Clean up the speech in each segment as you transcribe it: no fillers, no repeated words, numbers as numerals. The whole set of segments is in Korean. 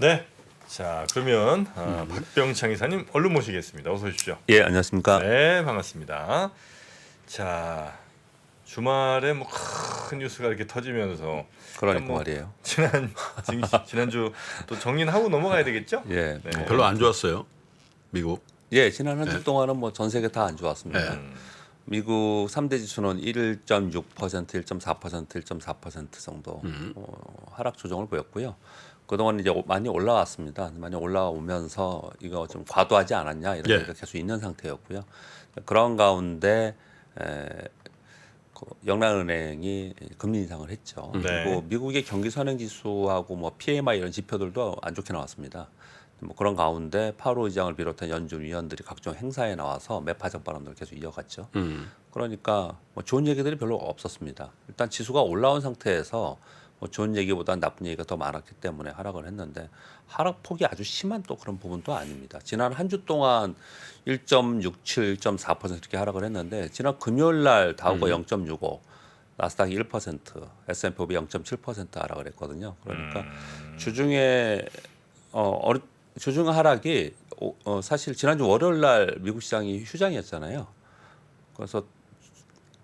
네. 자, 그러면 박병창 이사님 얼른 모시겠습니다. 어서 오십시오. 예, 안녕하십니까. 네, 반갑습니다. 자, 주말에 뭐 큰 뉴스가 이렇게 터지면서 그러니까 뭐 말이에요. 지난주 또 정리는 하고 넘어가야 되겠죠? 예, 네. 별로 안 좋았어요. 미국. 예, 지난 한 주 동안은 뭐 전 세계 다 안 좋았습니다. 네. 미국 3대 지수는 1.6%, 1.4%, 1.4% 정도 하락 조정을 보였고요. 그동안 이제 많이 올라왔습니다. 많이 올라오면서 이거 좀 과도하지 않았냐 이런 예. 얘기가 계속 있는 상태였고요. 그런 가운데 영란은행이 금리 인상을 했죠. 네. 그리고 미국의 경기 선행 지수하고 뭐 PMI 이런 지표들도 안 좋게 나왔습니다. 뭐 그런 가운데 파월 의장을 비롯한 연준 위원들이 각종 행사에 나와서 매파적 발언들을 계속 이어갔죠. 그러니까 뭐 좋은 얘기들이 별로 없었습니다. 일단 지수가 올라온 상태에서 뭐 좋은 얘기보다 나쁜 얘기가 더 많았기 때문에 하락을 했는데 하락폭이 아주 심한 또 그런 부분도 아닙니다. 지난 한 주 동안 1.67, 1.4% 이렇게 하락을 했는데 지난 금요일 날 다우가 0.65, 나스닥이 1%, S&P 500이 0.7% 하락을 했거든요. 그러니까 주중에 주중 하락이 사실 지난주 월요일 날 미국 시장이 휴장이었잖아요. 그래서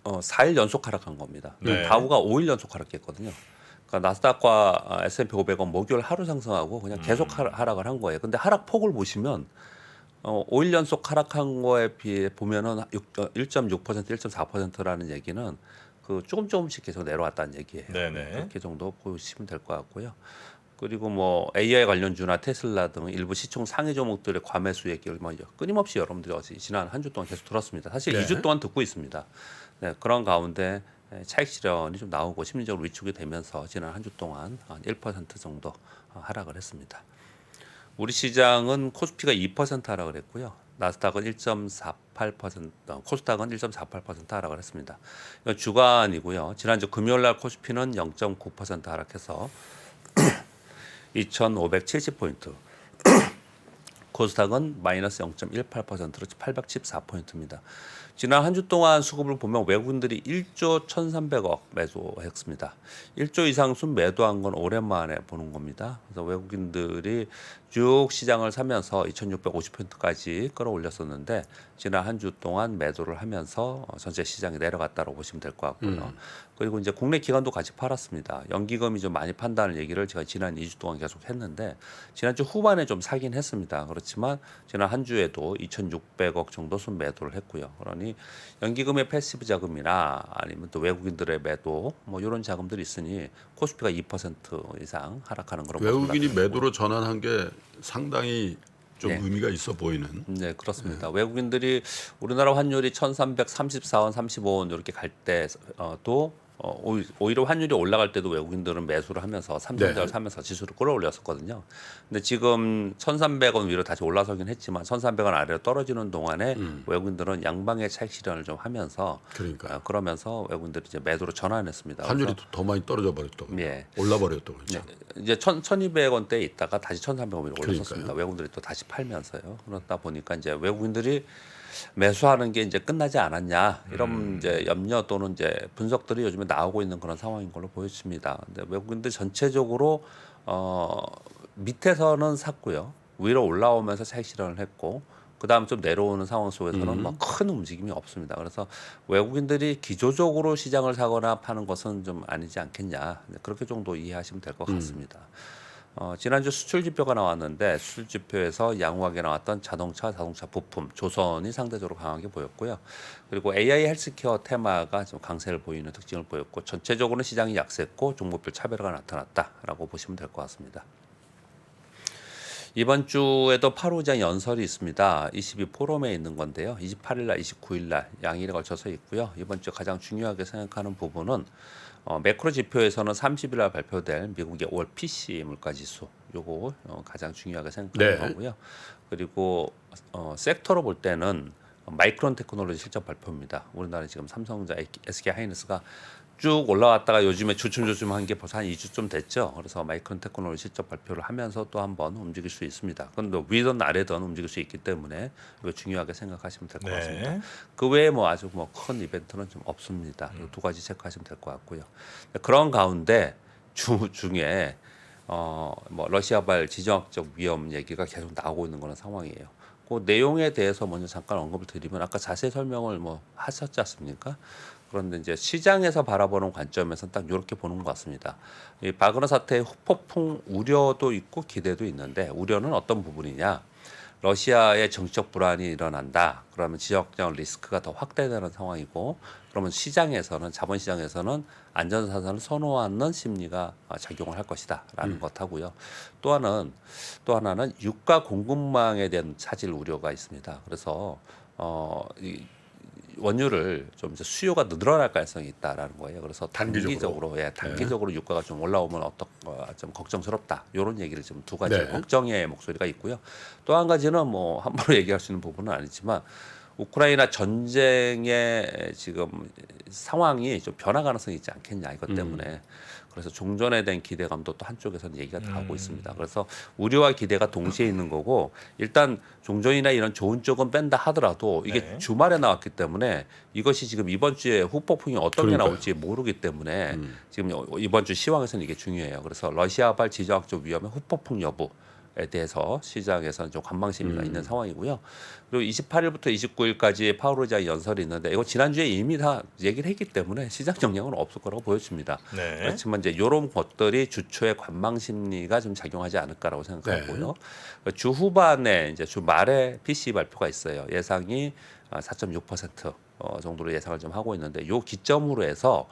4일 연속 하락한 겁니다. 네. 다우가 5일 연속 하락했거든요. 그러니까 나스닥과 S&P 500은 목요일 하루 상승하고 그냥 계속 하락을 한 거예요. 근데 하락폭을 보시면 5일 연속 하락한 거에 비해 보면은 1.6%, 1.4%라는 얘기는 그 조금씩 계속 내려왔다는 얘기예요. 네네. 그렇게 정도 보시면 될 것 같고요. 그리고 뭐 AI 관련주나 테슬라 등 일부 시총 상위 종목들의 과매수 얘기를 뭐 끊임없이 여러분들이 지난 한 주 동안 계속 들었습니다. 사실 네. 2주 동안 듣고 있습니다. 네, 그런 가운데 차익 실현이 좀 나오고 심리적으로 위축이 되면서 지난 한 주 동안 한 1% 정도 하락을 했습니다. 우리 시장은 코스피가 2% 하락을 했고요. 나스닥은 1.48%, 코스닥은 1.48% 하락을 했습니다. 이건 주간이고요. 지난주 금요일 날 코스피는 0.9% 하락해서 2,570포인트. 코스닥은 마이너스 0.18%로 814포인트입니다. 지난 한 주 동안 수급을 보면 외국인들이 1조 1,300억 매수했습니다. 1조 이상 순 매도한 건 오랜만에 보는 겁니다. 그래서 외국인들이 쭉 시장을 사면서 2,650포인트까지 끌어올렸었는데 지난 한 주 동안 매도를 하면서 전체 시장이 내려갔다고 보시면 될 것 같고요. 그리고 이제 국내 기관도 같이 팔았습니다. 연기금이 좀 많이 판다는 얘기를 제가 지난 2주 동안 계속 했는데 지난주 후반에 좀 사긴 했습니다. 그렇지만 지난 한 주에도 2,600억 정도 순 매도를 했고요. 그러니 연기금의 패시브 자금이나 아니면 또 외국인들의 매도 뭐 이런 자금들이 있으니 코스피가 2% 이상 하락하는 그런 외국인이 모습을 매도로 전환한 게 상당히 좀 네. 의미가 있어 보이는. 네, 그렇습니다. 외국인들이 우리나라 환율이 1,334원, 35원 이렇게 갈 때도 오히려 환율이 올라갈 때도 외국인들은 매수를 하면서 삼성전자를 네. 사면서 지수를 끌어올렸었거든요. 근데 지금 1,300원 위로 다시 올라서긴 했지만 1,300원 아래로 떨어지는 동안에 외국인들은 양방의 차익 실현을 좀 하면서 그러니까 그러면서 외국인들이 이제 매도로 전환했습니다. 환율이 그래서 더 많이 떨어져 버렸던 예. 올라 버렸던 거죠. 이제 1,200원대에 있다가 다시 1,300원으로 올렸었습니다. 그러니까요. 외국인들이 또 다시 팔면서요. 그러다 보니까 이제 외국인들이 매수하는 게 이제 끝나지 않았냐 이런 이제 염려 또는 이제 분석들이 요즘에 나오고 있는 그런 상황인 걸로 보여집니다. 근데 외국인들 전체적으로 밑에서는 샀고요. 위로 올라오면서 차익 실현을 했고 그다음 좀 내려오는 상황 속에서는 막 큰 움직임이 없습니다. 그래서 외국인들이 기조적으로 시장을 사거나 파는 것은 좀 아니지 않겠냐 그렇게 정도 이해하시면 될 것 같습니다. 지난주 수출 지표가 나왔는데 수출 지표에서 양호하게 나왔던 자동차 부품, 조선이 상대적으로 강하게 보였고요. 그리고 AI 헬스케어 테마가 좀 강세를 보이는 특징을 보였고 전체적으로는 시장이 약세했고 종목별 차별화가 나타났다라고 보시면 될 것 같습니다. 이번 주에도 8호장 연설이 있습니다. 22 포럼에 있는 건데요. 28일 날, 29일 날 양일에 걸쳐서 있고요. 이번 주 가장 중요하게 생각하는 부분은 매크로 지표에서는 30일 날 발표될 미국의 5월 PC 물가지수 요거 가장 중요하게 생각하는 네. 거고요. 그리고 섹터로 볼 때는 마이크론 테크놀로지 실적 발표입니다. 우리나라 지금 삼성전자, SK 하이닉스가 쭉 올라왔다가 요즘에 주춤주춤한 게 벌써 한 2주쯤 됐죠. 그래서 마이크론 테크놀로지 실적 발표를 하면서 또 한번 움직일 수 있습니다. 그런데 위든 아래든 움직일 수 있기 때문에 이거 중요하게 생각하시면 될 것 같습니다. 네. 그 외에 뭐 아주 뭐 큰 이벤트는 좀 없습니다. 이 두 가지 체크하시면 될 것 같고요. 그런 가운데 주 중에 뭐 러시아발 지정학적 위험 얘기가 계속 나오고 있는 그런 상황이에요. 그 내용에 대해서 먼저 잠깐 언급을 드리면 아까 자세히 설명을 뭐 하셨지 않습니까? 그런데 이제 시장에서 바라보는 관점에서는 딱 이렇게 보는 것 같습니다. 이 바그너 사태의 후폭풍 우려도 있고 기대도 있는데 우려는 어떤 부분이냐? 러시아의 정치적 불안이 일어난다. 그러면 지역적 리스크가 더 확대되는 상황이고, 그러면 시장에서는 자본시장에서는 안전사산을 선호하는 심리가 작용을 할 것이다라는 것하고요. 또 하나는 유가 공급망에 대한 차질 우려가 있습니다. 그래서 이 원유를 좀 이제 수요가 늘어날 가능성이 있다라는 거예요. 그래서 단기적으로 유가가 좀 올라오면 좀 걱정스럽다. 이런 얘기를 좀 두 가지 네. 걱정의 목소리가 있고요. 또 한 가지는 뭐 함부로 얘기할 수 있는 부분은 아니지만 우크라이나 전쟁의 지금 상황이 좀 변화 가능성이 있지 않겠냐 이것 때문에 그래서 종전에 대한 기대감도 또 한쪽에서는 얘기가 나오고 있습니다. 그래서 우려와 기대가 동시에 있는 거고 일단 종전이나 이런 좋은 쪽은 뺀다 하더라도 이게 네. 주말에 나왔기 때문에 이것이 지금 이번 주에 후폭풍이 어떤 게 그러니까요. 나올지 모르기 때문에 지금 이번 주 시황에서는 이게 중요해요. 그래서 러시아발 지정학적 위험의 후폭풍 여부 에 대해서 시장에서는 좀 관망 심리가 있는 상황이고요. 그리고 28일부터 29일까지 파우로자 연설이 있는데 이거 지난주에 이미 다 얘기를 했기 때문에 시장 영향은 없을 거라고 보여집니다. 네. 그렇지만 이제 이런 것들이 주초의 관망 심리가 좀 작용하지 않을까라고 생각하고요. 주 후반에 이제 주 말에 PCE 발표가 있어요. 예상이 4.6% 정도로 예상을 좀 하고 있는데 이 기점으로 해서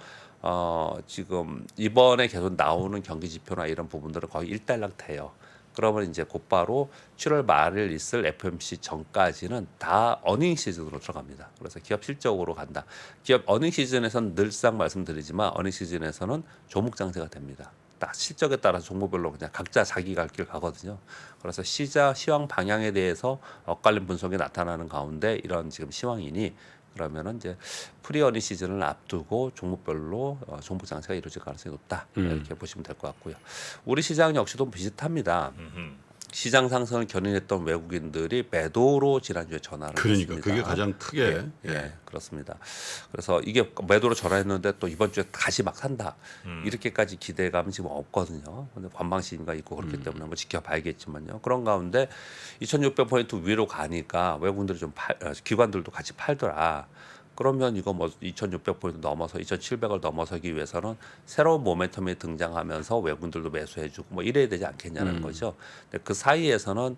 지금 이번에 계속 나오는 경기 지표나 이런 부분들은 거의 일단락돼요. 그러면 이제 곧바로 7월 말을 있을 FOMC 전까지는 다 어닝 시즌으로 들어갑니다. 그래서 기업 실적으로 간다. 기업 어닝 시즌에서는 늘상 말씀드리지만 어닝 시즌에서는 조목 장세가 됩니다. 딱 실적에 따라서 종목별로 그냥 각자 자기 갈 길 가거든요. 그래서 시황 방향에 대해서 엇갈린 분석이 나타나는 가운데 이런 지금 시황이니 그러면은 이제 프리어닝 시즌을 앞두고 종목별로 종목 장세가 이루어질 가능성이 높다 이렇게 보시면 될 것 같고요. 우리 시장 역시도 비슷합니다. 시장 상승을 견인했던 외국인들이 매도로 지난주에 전환을 그러니까 했습니다. 그게 가장 크게 그렇습니다. 그래서 이게 매도로 전환했는데 또 이번 주에 다시 막 산다 이렇게까지 기대감은 지금 없거든요. 근데 관망심리가 있고 그렇기 때문에 한번 지켜봐야겠지만요. 그런 가운데 2,600포인트 위로 가니까 외국인들이 기관들도 같이 팔더라. 그러면 이거 뭐 2,600포인트 넘어서 2,700을 넘어서기 위해서는 새로운 모멘텀이 등장하면서 외국인들도 매수해주고 뭐 이래야 되지 않겠냐는 거죠. 근데 그 사이에서는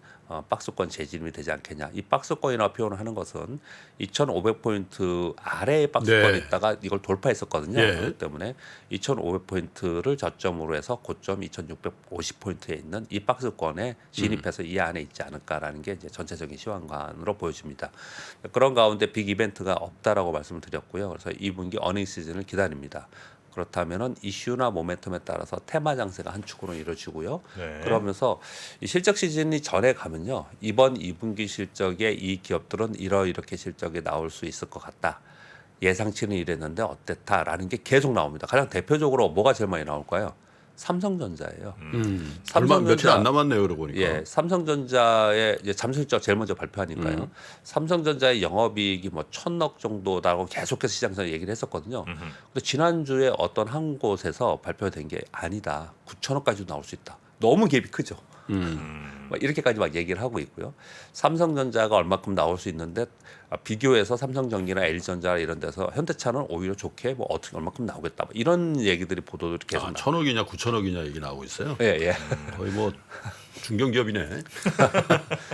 박스권 재진입이 되지 않겠냐. 이 박스권이라고 표현을 하는 것은 2,500포인트 아래에 박스권이 있다가 이걸 돌파했었거든요. 그렇기 때문에 2,500포인트를 저점으로 해서 고점 2,650포인트에 있는 이 박스권에 진입해서 이 안에 있지 않을까라는 게 이제 전체적인 시황관으로 보여집니다. 그런 가운데 빅 이벤트가 없다라고 말씀을 드렸고요. 그래서 2분기 어닝 시즌을 기다립니다. 그렇다면은 이슈나 모멘텀에 따라서 테마 장세가 한 축으로 이루어지고요. 네. 그러면서 이 실적 시즌이 전에 가면요. 이번 2분기 실적에 이 기업들은 이렇게 실적이 나올 수 있을 것 같다. 예상치는 이랬는데 어땠다라는 게 계속 나옵니다. 가장 대표적으로 뭐가 제일 많이 나올까요? 삼성전자예요. 얼마 며칠 안 남았네요, 그러고 보니까. 예, 삼성전자의 이제 잠수실적 제일 먼저 발표하니까요. 삼성전자의 영업이익이 뭐 1,000억 정도라고 계속해서 시장에서 얘기를 했었거든요. 근데 지난주에 어떤 한 곳에서 발표된 게 아니다. 9,000억까지도 나올 수 있다. 너무 갭이 크죠. 막 이렇게까지 막 얘기를 하고 있고요. 삼성전자가 얼마큼 나올 수 있는데 비교해서 삼성전기나 LG전자 이런 데서 현대차는 오히려 좋게 뭐 어떻게 얼마큼 나오겠다. 뭐 이런 얘기들이 보도들이 계속 나와요. 1,000억이냐 9,000억이냐 얘기 나오고 있어요. 예. 거의 뭐 중견기업이네.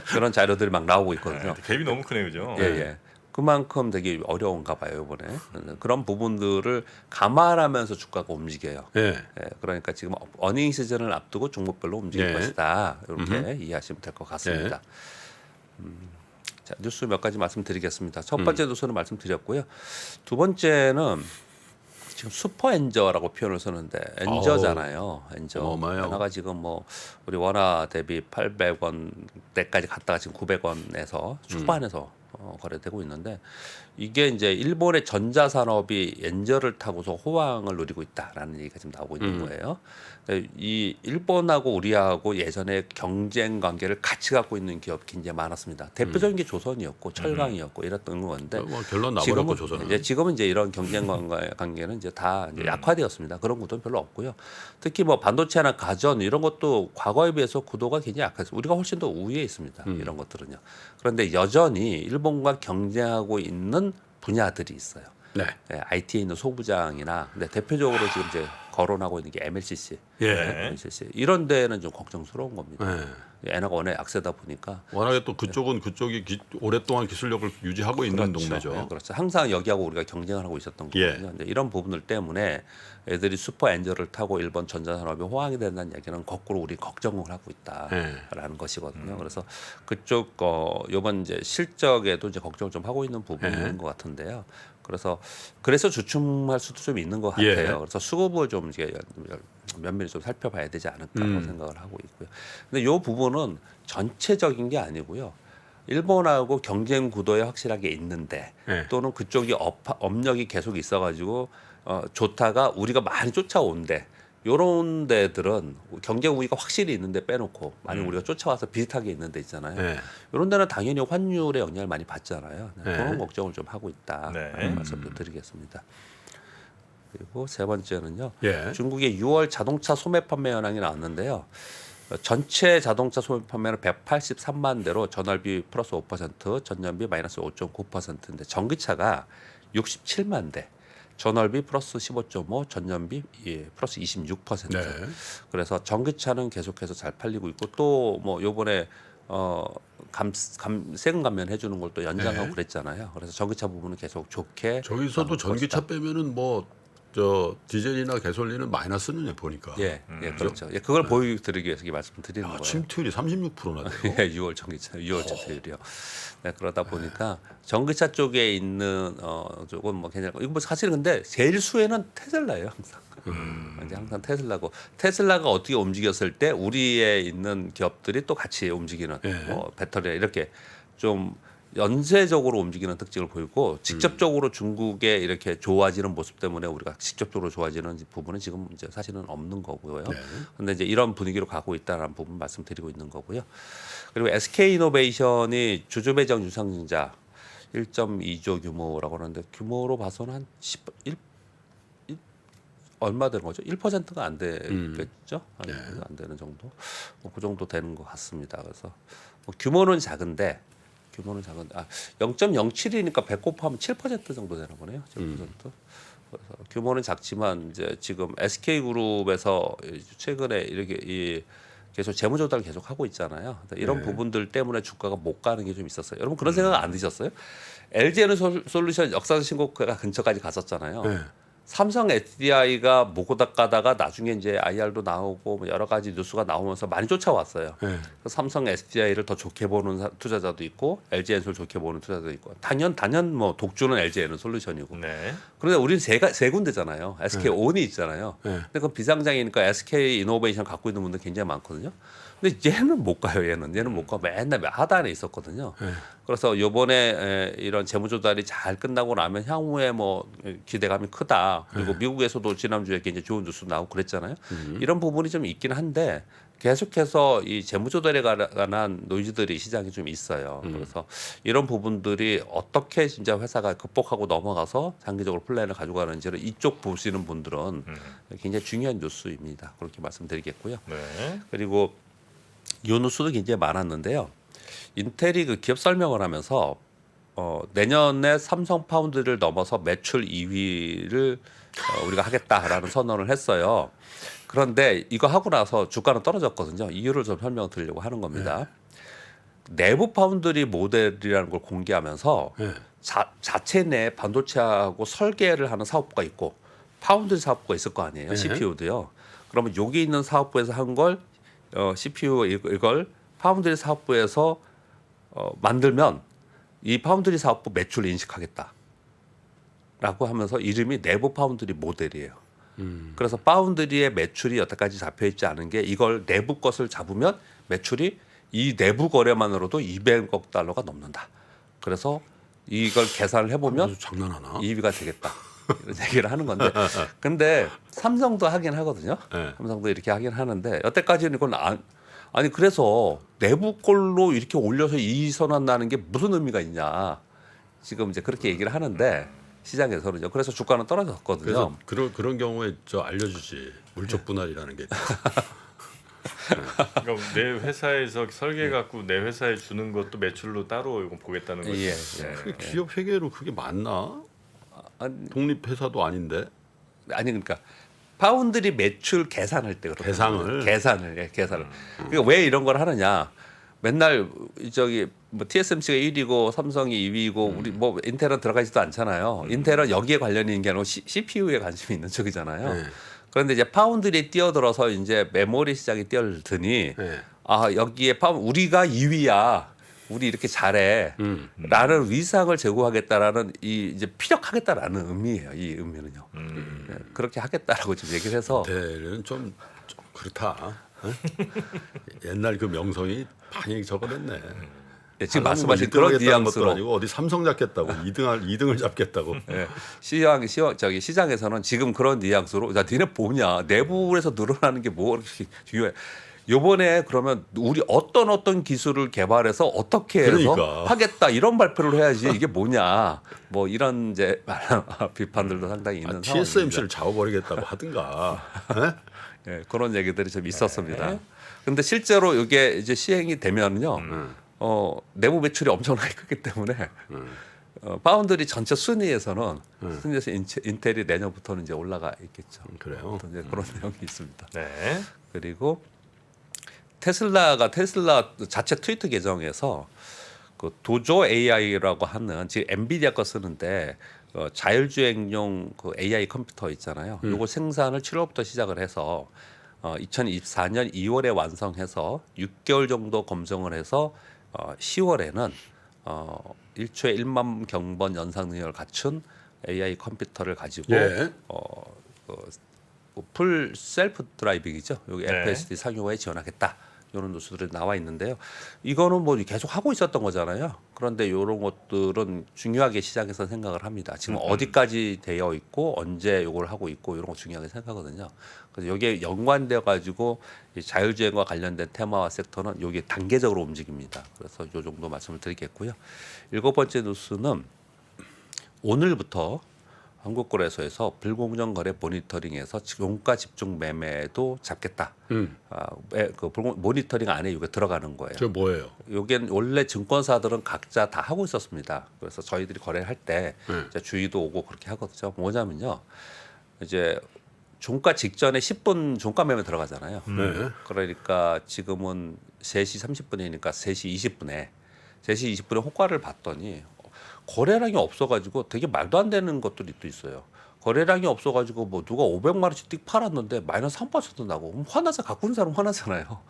그런 자료들이 막 나오고 있거든요. 갭이 너무 크네요, 그죠? 예. 그만큼 되게 어려운가 봐요, 이번에. 그런 부분들을 감안하면서 주가가 움직여요. 예. 그러니까 지금 어닝 시즌을 앞두고 종목별로 움직일 예. 것이다. 이렇게 이해하시면 될 것 같습니다. 자, 뉴스 몇 가지 말씀드리겠습니다. 첫 번째 뉴스는 말씀드렸고요. 두 번째는 지금 슈퍼 엔저라고 표현을 쓰는데 엔저잖아요. 엔저. 어마어마해요. 하나가 지금 뭐 우리 원화 대비 800원대까지 갔다가 지금 900원에서 초반에서 거래되고 있는데 이게 이제 일본의 전자산업이 엔저를 타고서 호황을 누리고 있다라는 얘기가 지금 나오고 있는 거예요. 이 일본하고 우리하고 예전에 경쟁 관계를 같이 갖고 있는 기업이 굉장히 많았습니다. 대표적인 게 조선이었고 철강이었고 이랬던 건데 뭐 결론 나버렸고 조선은. 지금은 이제 이런 경쟁 관계는 이제 다 이제 약화되었습니다. 그런 구도는 별로 없고요. 특히 뭐 반도체나 가전 이런 것도 과거에 비해서 구도가 굉장히 약해서 우리가 훨씬 더 우위에 있습니다. 이런 것들은요. 그런데 여전히 일본과 경쟁하고 있는 분야들이 있어요. 네. IT에 있는 소부장이나 근데 대표적으로 지금 이제 거론하고 있는 게 MLCC, 예. MLCC 이런 데는 좀 걱정스러운 겁니다. 네. 엔화가 워낙 약세다 보니까 워낙에 또 그쪽은 그쪽이 오랫동안 기술력을 유지하고 있는 동네죠. 네, 그렇죠. 항상 여기하고 우리가 경쟁을 하고 있었던 거거든요. 근데 이런 부분들 때문에 애들이 슈퍼 엔저를 타고 일본 전자산업이 호황이 된다는 얘기는 거꾸로 우리 걱정을 하고 있다라는 것이거든요. 그래서 그쪽 이번 이제 실적에도 이제 걱정을 좀 하고 있는 부분이 있는 것 같은데요. 그래서 주춤할 수도 좀 있는 것 같아요. 예. 그래서 수급을 좀 이제 면밀히 좀 살펴봐야 되지 않을까라고 생각을 하고 있고요. 근데 이 부분은 전체적인 게 아니고요. 일본하고 경쟁 구도에 확실하게 있는데 예. 또는 그쪽이 업력이 계속 있어가지고 좋다가 우리가 많이 쫓아온데 요런 데들은 경쟁 우위가 확실히 있는데 빼놓고 만약 우리가 쫓아와서 비슷하게 있는 데 있잖아요. 네. 이런 데는 당연히 환율의 영향을 많이 받잖아요. 네. 그런 걱정을 좀 하고 있다. 네. 말씀도 드리겠습니다. 그리고 세 번째는요. 예. 중국의 6월 자동차 소매 판매 현황이 나왔는데요. 전체 자동차 소매 판매는 183만 대로 전월비 플러스 5%, 전년비 마이너스 5.9%인데 전기차가 67만 대. 전월비 플러스 15.5, 전년비 플러스 26%. 네. 그래서 전기차는 계속해서 잘 팔리고 있고 또 뭐 요번에 세금 감면 해주는 걸 또 연장하고 네. 그랬잖아요. 그래서 전기차 부분은 계속 좋게 저기서도 전기차 빼면은 뭐 저 디젤이나 가솔린은 마이너스는 보니까. 예, 그렇죠. 예, 그걸 보여드리기 위해서 이렇게 말씀드리는 거예요. 침투율이 36%나 돼요. 예, 6월 전기차, 6월 전기차율이요. 네, 그러다 보니까 전기차 쪽에 있는 조금 뭐 괜찮고 이거 뭐 사실은 근데 제일 수혜는 테슬라예요, 항상. 이제 항상 테슬라고 테슬라가 어떻게 움직였을 때 우리에 있는 기업들이 또 같이 움직이는 예. 뭐 배터리 이렇게 좀 연쇄적으로 움직이는 특징을 보이고 직접적으로 중국에 이렇게 좋아지는 모습 때문에 우리가 직접적으로 좋아지는 부분은 지금 이제 사실은 없는 거고요. 그런데 이제 이런 분위기로 가고 있다는 부분 말씀드리고 있는 거고요. 그리고 SK이노베이션이 주주 배정 유상증자 1.2조 규모라고 하는데 규모로 봐서는 한 11 얼마 되는 거죠? 1%가 안 되겠죠? 안 되는 정도. 그 정도 되는 것 같습니다. 그래서 뭐 규모는 작은데 0.07이니까 100 곱하면 7% 정도 되나 보네요. 7%. 그래서 규모는 작지만 이제 지금 SK그룹에서 최근에 이렇게 계속 재무 조달을 계속 하고 있잖아요. 이런 부분들 때문에 주가가 못 가는 게 좀 있었어요. 여러분 그런 생각 안 드셨어요? LG에너솔루션 역사상 신고가 근처까지 갔었잖아요. 네. 삼성 SDI가 모고닥 가다가 나중에 이제 IR도 나오고 뭐 여러 가지 뉴스가 나오면서 많이 쫓아왔어요. 네. 삼성 SDI를 더 좋게 보는 투자자도 있고 LG엔솔 좋게 보는 투자자도 있고 단연 뭐 독주는 LG에너솔루션이고. 네. 그런데 우리는 세 군데잖아요. SK온이 있잖아요. 네. 근데 그 비상장이니까 SK이노베이션 갖고 있는 분들 굉장히 많거든요. 근데 얘는 못 가요. 얘는 못 가. 맨날 하단에 있었거든요. 네. 그래서 요번에 이런 재무 조달이 잘 끝나고 나면 향후에 뭐 기대감이 크다. 그리고 미국에서도 지난주에 이제 좋은 뉴스 나오고 그랬잖아요. 이런 부분이 좀 있긴 한데 계속해서 이 재무 조달에 관한 노이즈들이 시장에 좀 있어요. 그래서 이런 부분들이 어떻게 진짜 회사가 극복하고 넘어가서 장기적으로 플랜을 가져가는지를 이쪽 보시는 분들은 굉장히 중요한 뉴스입니다. 그렇게 말씀드리겠고요. 네. 그리고 이 뉴스도 굉장히 많았는데요. 인텔이 그 기업 설명을 하면서 내년에 삼성 파운드를 넘어서 매출 2위를 우리가 하겠다라는 선언을 했어요. 그런데 이거 하고 나서 주가는 떨어졌거든요. 이유를 좀 설명을 드리려고 하는 겁니다. 내부 파운드리 모델이라는 걸 공개하면서 자체 내 반도체하고 설계를 하는 사업부가 있고 파운드리 사업부가 있을 거 아니에요. CPU도요. 그러면 여기 있는 사업부에서 한 걸 CPU 이걸 파운드리 사업부에서 만들면 이 파운드리 사업부 매출 인식하겠다라고 하면서 이름이 내부 파운드리 모델이에요. 그래서 파운드리의 매출이 여태까지 잡혀 있지 않은 게 이걸 내부 것을 잡으면 매출이 이 내부 거래만으로도 200억 달러가 넘는다. 그래서 이걸 계산을 해보면 아주 장난하나? 2위가 되겠다. 이런 얘기를 하는 건데, 근데 삼성도 하긴 하거든요. 네. 삼성도 이렇게 하긴 하는데 여태까지는 이건 아니 그래서 내부 걸로 이렇게 올려서 이선환 나는 게 무슨 의미가 있냐. 지금 이제 그렇게 얘기를 하는데 시장에서는요. 그래서 주가는 떨어졌거든요. 그래서 그런 경우에 저 알려주지 물적 분할이라는 게. 그러니까 내 회사에서 설계 갖고 내 회사에 주는 것도 매출로 따로 이거 보겠다는 거죠. 예, 네. 그게 기업 회계로 그게 맞나? 아니, 독립 회사도 아닌데. 아니 그러니까 파운드리 매출 계산할 때 그렇거든요. 계산을. 그러니까 왜 이런 걸 하느냐? 맨날 저기 뭐 TSMC가 1위고 삼성이 2위고 우리 뭐 인텔은 들어가지도 않잖아요. 인텔은 여기에 관련이 있는 게 아니고 CPU에 관심이 있는 쪽이잖아요. 네. 그런데 이제 파운드리에 뛰어들어서 이제 메모리 시장에 뛰어들더니 네. 아 여기에 우리가 2위야. 우리 이렇게 잘해. 라는 위상을 제고하겠다라는 이 이제 피력하겠다라는 의미예요. 이 의미는요. 네, 그렇게 하겠다라고 지금 얘기를 해서 인텔은 좀 그렇다. 어? 옛날 그 명성이 많이 적어냈네. 예, 지금 말씀하신 그런 것도 뉘앙스로 아니고 어디 삼성 잡겠다고 2등을 잡겠다고. 예, 시장에서는 지금 그런 뉘앙스로 야 니네 뭐냐 내부에서 늘어나는 게 뭐 이렇게 중요해. 요번에 그러면 우리 어떤 기술을 개발해서 어떻게 해서 그러니까. 하겠다 이런 발표를 해야지 이게 뭐냐 뭐 이런 이제 비판들도 상당히 있는 상황입니다. TSMC를 잡아버리겠다고 하든가. 에? 예, 그런 얘기들이 좀 있었습니다. 근데 실제로 이게 이제 시행이 되면요, 내부 매출이 엄청나게 크기 때문에 파운드리 전체 순위에서는 순위에서 인텔이 내년부터는 이제 올라가 있겠죠. 그래요. 이제 그런 내용이 있습니다. 네. 그리고 테슬라 자체 트위터 계정에서 그 도조 AI라고 하는 지금 엔비디아 거 쓰는데 자율주행용 그 AI 컴퓨터 있잖아요. 요거 생산을 7월부터 시작을 해서 2024년 2월에 완성해서 6개월 정도 검증을 해서 10월에는 1초에 1만 경번 연상 능력을 갖춘 AI 컴퓨터를 가지고 예. 풀 셀프 드라이빙이죠. 여기 네. FSD 상용화에 지원하겠다. 이런 뉴스들이 나와 있는데요. 이거는 뭐 계속 하고 있었던 거잖아요. 그런데 이런 것들은 중요하게 시장에서 생각을 합니다. 지금 어디까지 되어 있고 언제 이걸 하고 있고 이런 거 중요하게 생각하거든요. 그래서 여기에 연관되어 가지고 자율주행과 관련된 테마와 섹터는 여기 단계적으로 움직입니다. 그래서 이 정도 말씀을 드리겠고요. 7번째 뉴스는 오늘부터 한국거래소에서 불공정 거래 모니터링에서 종가 집중 매매도 잡겠다. 그 모니터링 안에 이게 들어가는 거예요. 저 뭐예요? 요게 원래 증권사들은 각자 다 하고 있었습니다. 그래서 저희들이 거래를 할 때 주의도 오고 그렇게 하거든요. 뭐냐면요, 이제 종가 직전에 10분 종가 매매 들어가잖아요. 네. 그러니까 지금은 3시 30분이니까 3시 20분에 호가를 봤더니 거래량이 없어가지고 되게 말도 안 되는 것들이 또 있어요. 거래량이 없어가지고 뭐 누가 500만 원씩 띡 팔았는데 마이너스 3% 나고 그럼 화나서 갖고 있는 사람 화나잖아요.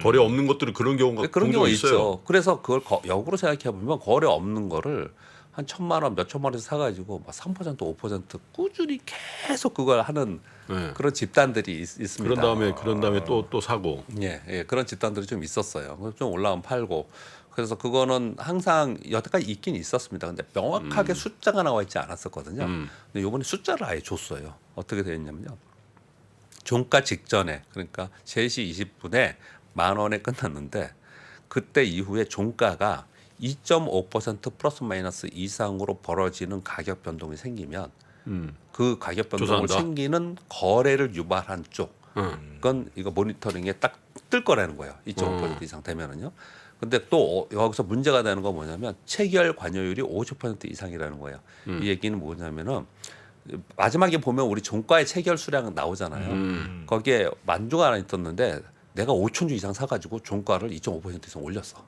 거래 없는 것들은 그런 경우가 그런 종종 경우가 있어요. 있죠. 그래서 그걸 역으로 생각해 보면 거래 없는 거를 한 1,000만 원, 몇 천만 원에서 사가지고 막 3%, 5% 꾸준히 계속 그걸 하는 네. 그런 집단들이 있습니다. 그런 다음에 또 사고. 예, 그런 집단들이 좀 있었어요. 좀 올라오면 팔고. 그래서 그거는 항상 여태까지 있긴 있었습니다. 근데 명확하게 숫자가 나와 있지 않았었거든요. 근데 이번에 숫자를 아예 줬어요. 어떻게 되었냐면요. 종가 직전에 그러니까 3시 20분에 10,000원에 끝났는데 그때 이후에 종가가 2.5% 플러스 마이너스 이상으로 벌어지는 가격 변동이 생기면 그 가격 변동을 조사한다? 생기는 거래를 유발한 쪽 그건 이거 모니터링에 딱 뜰 거라는 거예요. 2.5% 이상 되면은요. 근데 또 여기서 문제가 되는 건 뭐냐면 체결 관여율이 50% 이상이라는 거예요. 이 얘기는 뭐냐면은 마지막에 보면 우리 종가의 체결 수량은 나오잖아요. 거기에 만주가 하나 있었는데 내가 5,000주 이상 사가지고 종가를 2.5% 이상 올렸어.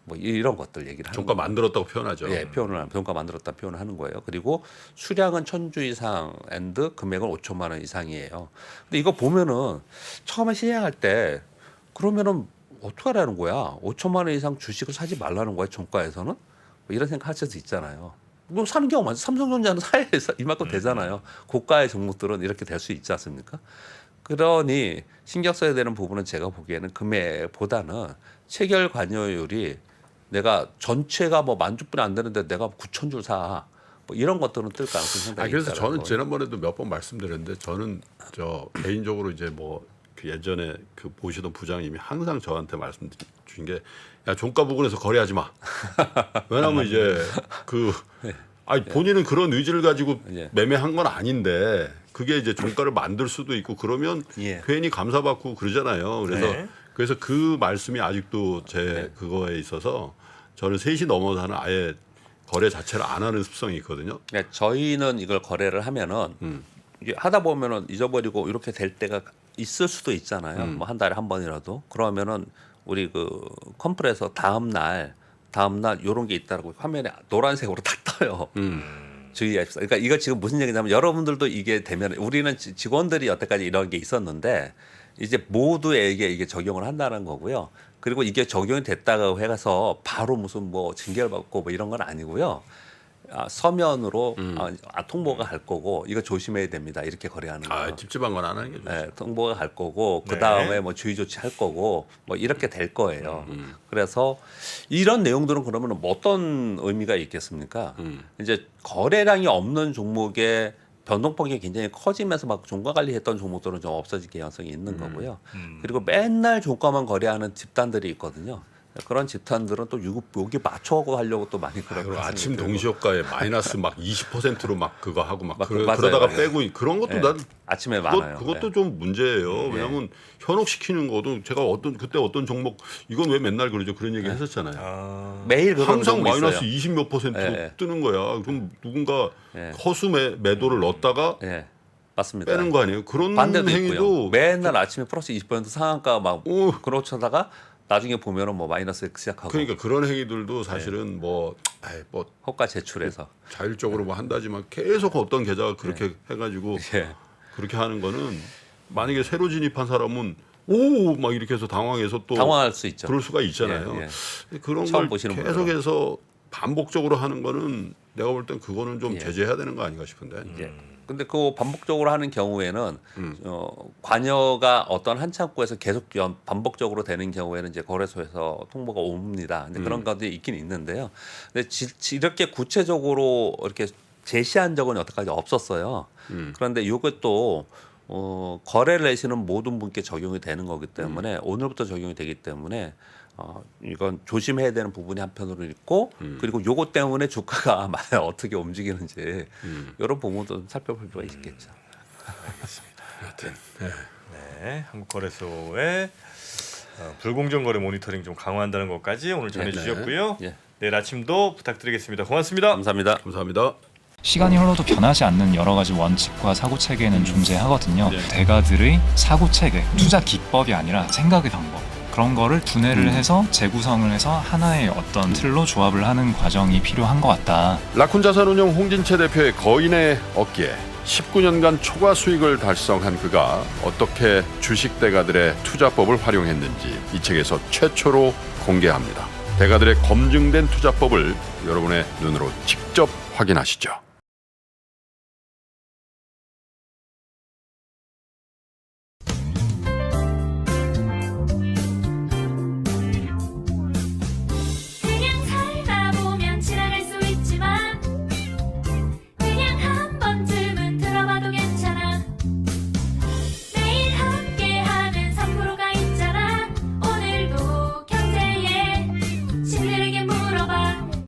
뭐 이런 것들 얘기를 하는 종가 거예요. 만들었다고 표현하죠. 예, 종가 만들었다 표현을 하는 거예요. 그리고 수량은 1,000주 이상 앤드 금액은 5천만 원 이상이에요. 근데 이거 보면은 처음에 시행할 때 그러면은 어떻게 하라는 거야? 5천만 원 이상 주식을 사지 말라는 거야, 종가에서는? 뭐 이런 생각하실 수 있잖아요. 뭐 사는 경우 많죠. 삼성전자는 사야 이만큼 되잖아요. 고가의 종목들은 이렇게 될 수 있지 않습니까? 그러니 신경 써야 되는 부분은 제가 보기에는 금액보다는 체결 관여율이 내가 전체가 뭐 10,000불이 안 되는데 내가 9,000줄 사. 뭐 이런 것들은 뜰 가능성이 상당히 그래서 있다라는 저는 거예요. 지난번에도 몇 번 말씀드렸는데 저는 저 개인적으로 이제 뭐 그 예전에 그 보시던 부장님이 항상 저한테 말씀 주신 게 야 종가 부근에서 거래하지 마. 왜냐하면 이제 그 아니 본인은 그런 의지를 가지고 예. 매매한 건 아닌데 그게 이제 종가를 만들 수도 있고 그러면 예. 괜히 감사받고 그러잖아요. 그래서 네. 그래서 그 말씀이 아직도 제 그거에 있어서 저는 3시 넘어서는 아예 거래 자체를 안 하는 습성이 있거든요. 그러니까 저희는 이걸 거래를 하면은 이게 하다 보면은 잊어버리고 이렇게 될 때가 있을 수도 있잖아요. 뭐 한 달에 한 번이라도. 그러면은 우리 그 컴플에서 다음 날 요런 게 있다라고 화면에 노란색으로 딱 떠요. 주의하십시오. 그러니까 이거 지금 무슨 얘기냐면 여러분들도 이게 되면 우리는 직원들이 여태까지 이런 게 있었는데 이제 모두에게 이게 적용을 한다는 거고요. 그리고 이게 적용이 됐다고 해서 바로 무슨 뭐 징계를 받고 뭐 이런 건 아니고요. 서면으로 통보가 갈 거고 이거 조심해야 됩니다. 이렇게 거래하는 거. 아 찝찝한 건 안 하는 게 좋죠. 네, 통보가 갈 거고 네. 그 다음에 뭐 주의 조치할 거고 뭐 이렇게 될 거예요. 그래서 이런 내용들은 그러면 뭐 어떤 의미가 있겠습니까? 이제 거래량이 없는 종목에 변동폭이 굉장히 커지면서 막 종가 관리했던 종목들은 좀 없어질 가능성이 있는 거고요. 그리고 맨날 종가만 거래하는 집단들이 있거든요. 그런 집단들은 또 여기 맞춰고 하려고 또 많이 그리고 그러고 아침 동시효과에 마이너스 막 20%로 막 그거 하고 막 맞아요, 그러다가 맞아요. 빼고 그런 것도 네. 난 아침에 많아요. 그것도 네. 좀 문제예요. 왜냐하면 현혹시키는 것도 제가 그때 어떤 종목 이건 왜 맨날 그러죠 그런 얘기 했었잖아요. 아, 매일 그런 항상 종목 마이너스 있어요. 20 몇 퍼센트로 네. 뜨는 거야. 그럼 누군가 네. 허수 매도를 넣었다가 예, 맞습니다. 빼는 거 아니에요? 그런 반대도 행위도 있고요. 맨날 아침에 플러스 20% 상한가 막 오. 그렇다가 나중에 보면은 뭐 마이너스 시작하고 그러니까 그런 행위들도 사실은 뭐 호가 제출해서 자율적으로 뭐 한다지만 계속 어떤 계좌가 그렇게 해가지고 예. 그렇게 하는 거는 만약에 새로 진입한 사람은 오 막 이렇게 해서 당황해서 또 당황할 수 있죠. 그럴 수가 있잖아요. 예, 그런 처음 걸 보시는 계속해서 반복적으로 하는 거는 내가 볼 땐 그거는 좀 예. 제재해야 되는 거 아닌가 싶은데. 예. 근데 그 반복적으로 하는 경우에는 관여가 어떤 한 창구에서 계속 반복적으로 되는 경우에는 이제 거래소에서 통보가 옵니다. 근데 그런 가운데 있긴 있는데요. 근데 이렇게 구체적으로 이렇게 제시한 적은 여태까지 없었어요. 그런데 이것도 거래를 내시는 모든 분께 적용이 되는 거기 때문에 오늘부터 적용이 되기 때문에 이건 조심해야 되는 부분이 한편으로 있고 그리고 요것 때문에 주가가 만약 어떻게 움직이는지 이런 부분도 살펴볼 필요가 있겠죠. 여튼 네, 한국거래소의 불공정 거래 모니터링 좀 강화한다는 것까지 오늘 전해주셨고요. 네. 내일 아침도 부탁드리겠습니다. 고맙습니다. 감사합니다. 감사합니다. 시간이 흘러도 변하지 않는 여러 가지 원칙과 사고 체계는 존재하거든요. 대가들의 사고 체계, 투자 기법이 아니라 생각의 방법. 그런 거를 분해를 해서 재구성을 해서 하나의 어떤 틀로 조합을 하는 과정이 필요한 것 같다. 라쿤 자산운용 홍진채 대표의 거인의 어깨에 19년간 초과 수익을 달성한 그가 어떻게 주식 대가들의 투자법을 활용했는지 이 책에서 최초로 공개합니다. 대가들의 검증된 투자법을 여러분의 눈으로 직접 확인하시죠.